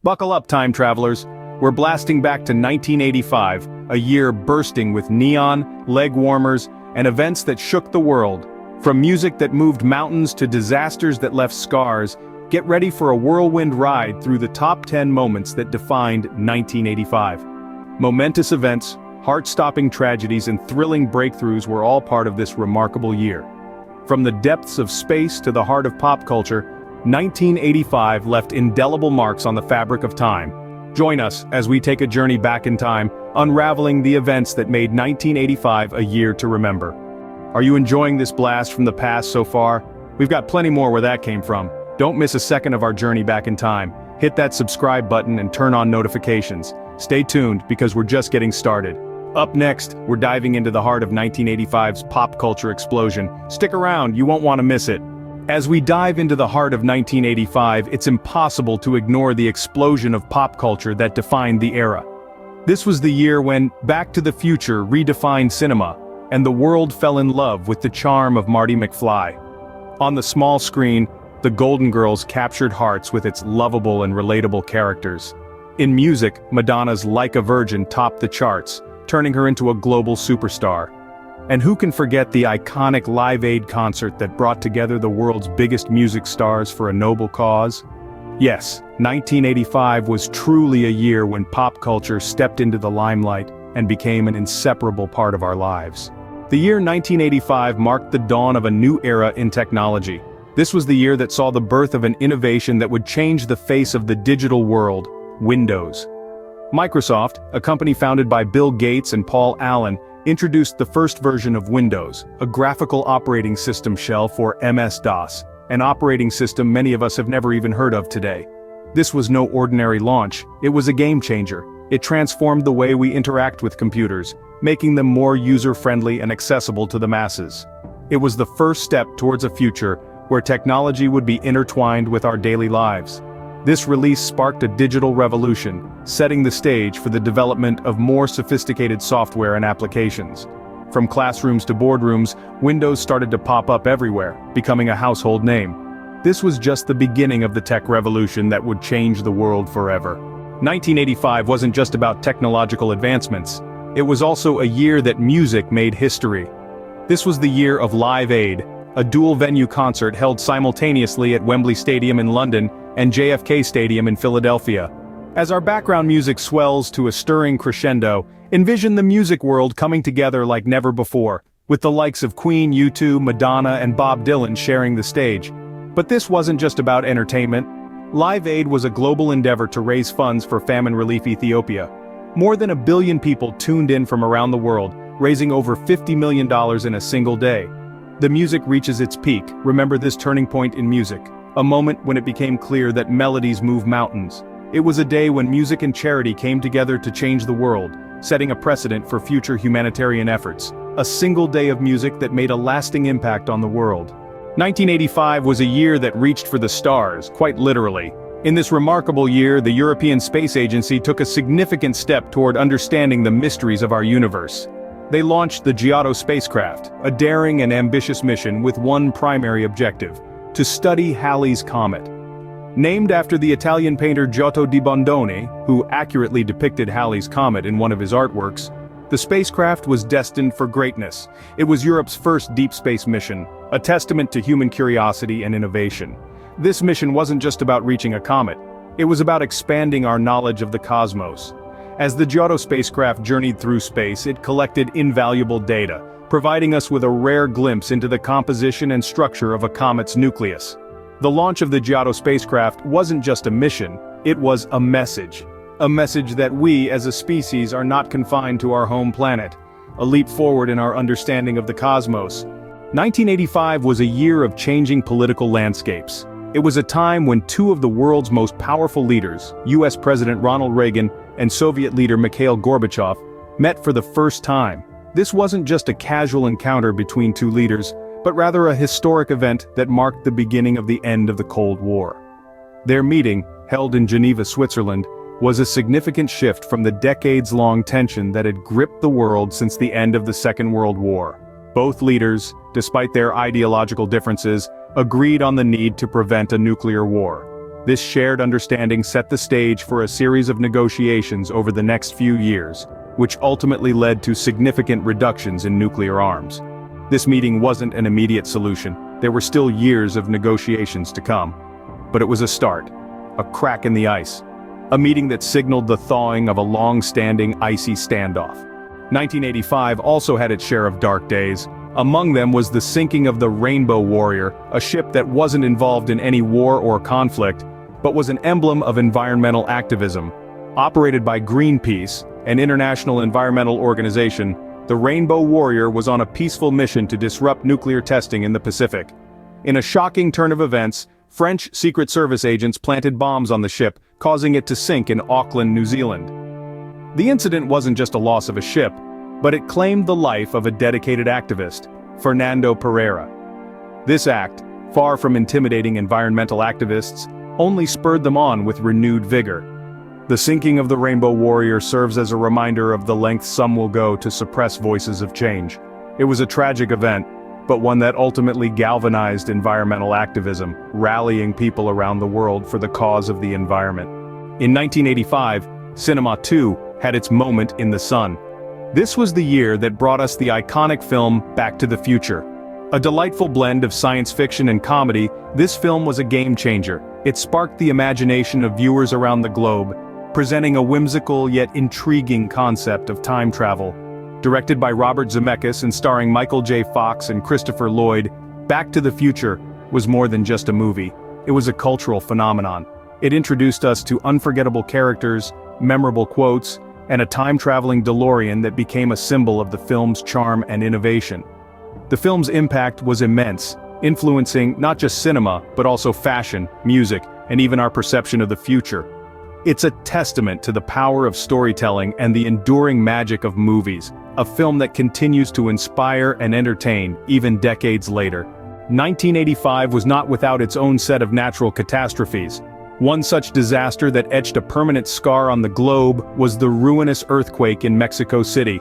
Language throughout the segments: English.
Buckle up, time travelers. We're blasting back to 1985, a year bursting with neon, leg warmers, and events that shook the world. From music that moved mountains to disasters that left scars, get ready for a whirlwind ride through the top 10 moments that defined 1985. Momentous events, heart-stopping tragedies, and thrilling breakthroughs were all part of this remarkable year. From the depths of space to the heart of pop culture, 1985 left indelible marks on the fabric of time. Join us as we take a journey back in time, unraveling the events that made 1985 a year to remember. Are you enjoying this blast from the past so far? We've got plenty more where that came from. Don't miss a second of our journey back in time. Hit that subscribe button and turn on notifications. Stay tuned because we're just getting started. Up next, we're diving into the heart of 1985's pop culture explosion. Stick around, you won't want to miss it. As we dive into the heart of 1985, it's impossible to ignore the explosion of pop culture that defined the era. This was the year when Back to the Future redefined cinema, and the world fell in love with the charm of Marty McFly. On the small screen, the Golden Girls captured hearts with its lovable and relatable characters. In music, Madonna's Like a Virgin topped the charts, turning her into a global superstar. And who can forget the iconic Live Aid concert that brought together the world's biggest music stars for a noble cause? Yes, 1985 was truly a year when pop culture stepped into the limelight and became an inseparable part of our lives. The year 1985 marked the dawn of a new era in technology. This was the year that saw the birth of an innovation that would change the face of the digital world: Windows. Microsoft, a company founded by Bill Gates and Paul Allen, introduced the first version of Windows, a graphical operating system shell for MS-DOS, an operating system many of us have never even heard of today. This was no ordinary launch, it was a game changer. It transformed the way we interact with computers, making them more user-friendly and accessible to the masses. It was the first step towards a future where technology would be intertwined with our daily lives. This release sparked a digital revolution, setting the stage for the development of more sophisticated software and applications. From classrooms to boardrooms, Windows started to pop up everywhere, becoming a household name. This was just the beginning of the tech revolution that would change the world forever. 1985 wasn't just about technological advancements. It was also a year that music made history. This was the year of Live Aid, a dual-venue concert held simultaneously at Wembley Stadium in London and JFK Stadium in Philadelphia. As our background music swells to a stirring crescendo, envision the music world coming together like never before, with the likes of Queen, U2, Madonna, and Bob Dylan sharing the stage. But this wasn't just about entertainment. Live Aid was a global endeavor to raise funds for famine relief Ethiopia. More than 1 billion people tuned in from around the world, raising over $50 million in a single day. The music reaches its peak. Remember this turning point in music. A moment when it became clear that melodies move mountains. It was a day when music and charity came together to change the world, setting a precedent for future humanitarian efforts. A single day of music that made a lasting impact on the world. 1985 was a year that reached for the stars, quite literally. In this remarkable year, the European Space Agency took a significant step toward understanding the mysteries of our universe. They launched the Giotto spacecraft, a daring and ambitious mission with one primary objective: to study Halley's Comet. Named after the Italian painter Giotto di Bondone, who accurately depicted Halley's Comet in one of his artworks, the spacecraft was destined for greatness. It was Europe's first deep space mission, a testament to human curiosity and innovation. This mission wasn't just about reaching a comet, it was about expanding our knowledge of the cosmos. As the Giotto spacecraft journeyed through space, it collected invaluable data, providing us with a rare glimpse into the composition and structure of a comet's nucleus. The launch of the Giotto spacecraft wasn't just a mission, it was a message. A message that we, as a species, are not confined to our home planet. A leap forward in our understanding of the cosmos. 1985 was a year of changing political landscapes. It was a time when two of the world's most powerful leaders, US President Ronald Reagan and Soviet leader Mikhail Gorbachev, met for the first time. This wasn't just a casual encounter between two leaders, but rather a historic event that marked the beginning of the end of the Cold War. Their meeting, held in Geneva, Switzerland, was a significant shift from the decades-long tension that had gripped the world since the end of the Second World War. Both leaders, despite their ideological differences, agreed on the need to prevent a nuclear war. This shared understanding set the stage for a series of negotiations over the next few years, which ultimately led to significant reductions in nuclear arms. This meeting wasn't an immediate solution. There were still years of negotiations to come. But it was a start, a crack in the ice, a meeting that signaled the thawing of a long-standing icy standoff. 1985 also had its share of dark days. Among them was the sinking of the Rainbow Warrior, a ship that wasn't involved in any war or conflict, but was an emblem of environmental activism. Operated by Greenpeace, an international environmental organization, the Rainbow Warrior was on a peaceful mission to disrupt nuclear testing in the Pacific. In a shocking turn of events, French Secret Service agents planted bombs on the ship, causing it to sink in Auckland, New Zealand. The incident wasn't just a loss of a ship, but it claimed the life of a dedicated activist, Fernando Pereira. This act, far from intimidating environmental activists, only spurred them on with renewed vigor. The sinking of the Rainbow Warrior serves as a reminder of the lengths some will go to suppress voices of change. It was a tragic event, but one that ultimately galvanized environmental activism, rallying people around the world for the cause of the environment. In 1985, Cinema 2 had its moment in the sun. This was the year that brought us the iconic film Back to the Future. A delightful blend of science fiction and comedy, this film was a game-changer. It sparked the imagination of viewers around the globe, presenting a whimsical yet intriguing concept of time travel. Directed by Robert Zemeckis and starring Michael J. Fox and Christopher Lloyd, Back to the Future was more than just a movie. It was a cultural phenomenon. It introduced us to unforgettable characters, memorable quotes, and a time-traveling DeLorean that became a symbol of the film's charm and innovation. The film's impact was immense, influencing not just cinema, but also fashion, music, and even our perception of the future. It's a testament to the power of storytelling and the enduring magic of movies, a film that continues to inspire and entertain even decades later. 1985 was not without its own set of natural catastrophes. One such disaster that etched a permanent scar on the globe was the ruinous earthquake in Mexico City.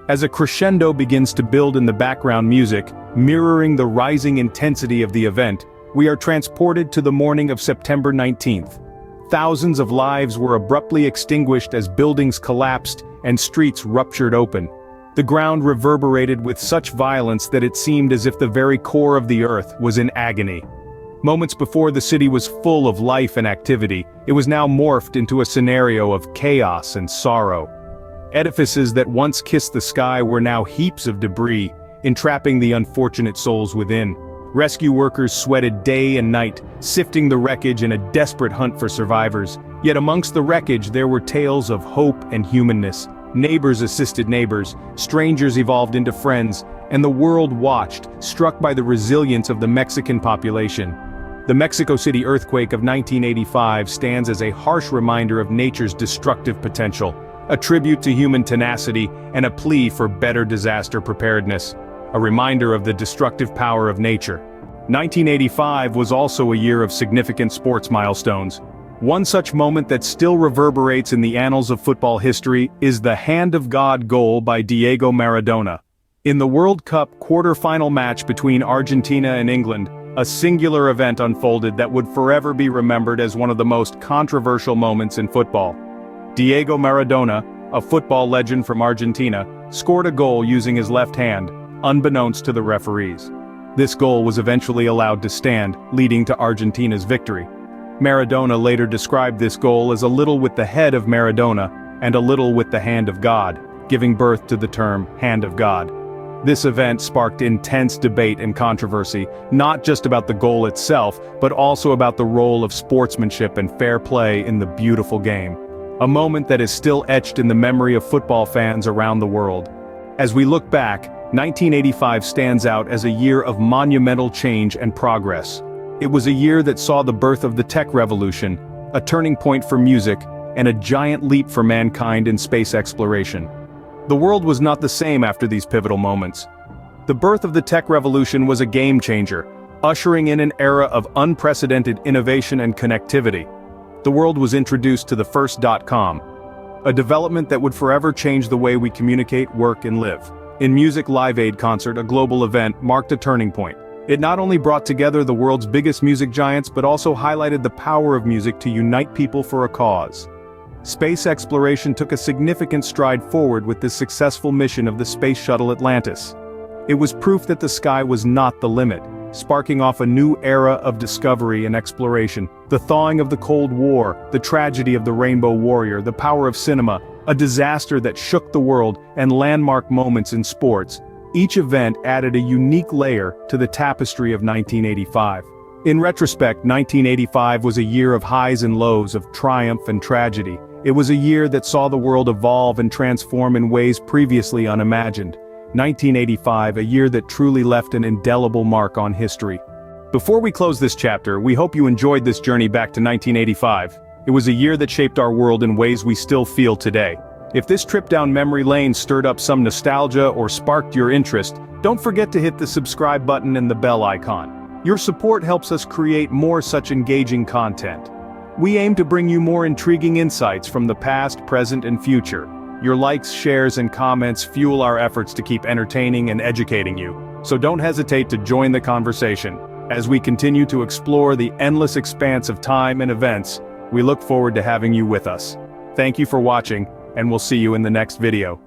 As a crescendo begins to build in the background music, mirroring the rising intensity of the event, we are transported to the morning of September 19th. Thousands of lives were abruptly extinguished as buildings collapsed and streets ruptured open. The ground reverberated with such violence that it seemed as if the very core of the earth was in agony. Moments before the city was full of life and activity, it was now morphed into a scenario of chaos and sorrow. Edifices that once kissed the sky were now heaps of debris, entrapping the unfortunate souls within. Rescue workers sweated day and night, sifting the wreckage in a desperate hunt for survivors. Yet amongst the wreckage there were tales of hope and humanness. Neighbors assisted neighbors, strangers evolved into friends, and the world watched, struck by the resilience of the Mexican population. The Mexico City earthquake of 1985 stands as a harsh reminder of nature's destructive potential, a tribute to human tenacity and a plea for better disaster preparedness, a reminder of the destructive power of nature. 1985 was also a year of significant sports milestones. One such moment that still reverberates in the annals of football history is the Hand of God goal by Diego Maradona. In the World Cup quarter-final match between Argentina and England, a singular event unfolded that would forever be remembered as one of the most controversial moments in football. Diego Maradona, a football legend from Argentina, scored a goal using his left hand, unbeknownst to the referees. This goal was eventually allowed to stand, leading to Argentina's victory. Maradona later described this goal as a little with the head of Maradona and a little with the hand of God, giving birth to the term Hand of God. This event sparked intense debate and controversy, not just about the goal itself, but also about the role of sportsmanship and fair play in the beautiful game. A moment that is still etched in the memory of football fans around the world. As we look back, 1985 stands out as a year of monumental change and progress. It was a year that saw the birth of the tech revolution, a turning point for music, and a giant leap for mankind in space exploration. The world was not the same after these pivotal moments. The birth of the tech revolution was a game-changer, ushering in an era of unprecedented innovation and connectivity. The world was introduced to the first .com, a development that would forever change the way we communicate, work, and live. In Music Live Aid concert, a global event marked a turning point. It not only brought together the world's biggest music giants but also highlighted the power of music to unite people for a cause. Space exploration took a significant stride forward with the successful mission of the Space Shuttle Atlantis. It was proof that the sky was not the limit, sparking off a new era of discovery and exploration. The thawing of the Cold War, the tragedy of the Rainbow Warrior, the power of cinema, a disaster that shook the world, and landmark moments in sports. Each event added a unique layer to the tapestry of 1985. In retrospect, 1985 was a year of highs and lows, of triumph and tragedy. It was a year that saw the world evolve and transform in ways previously unimagined. 1985, a year that truly left an indelible mark on history. Before we close this chapter, we hope you enjoyed this journey back to 1985. It was a year that shaped our world in ways we still feel today. If this trip down memory lane stirred up some nostalgia or sparked your interest, don't forget to hit the subscribe button and the bell icon. Your support helps us create more such engaging content. We aim to bring you more intriguing insights from the past, present, and future. Your likes, shares, and comments fuel our efforts to keep entertaining and educating you, so don't hesitate to join the conversation. As we continue to explore the endless expanse of time and events, we look forward to having you with us. Thank you for watching, and we'll see you in the next video.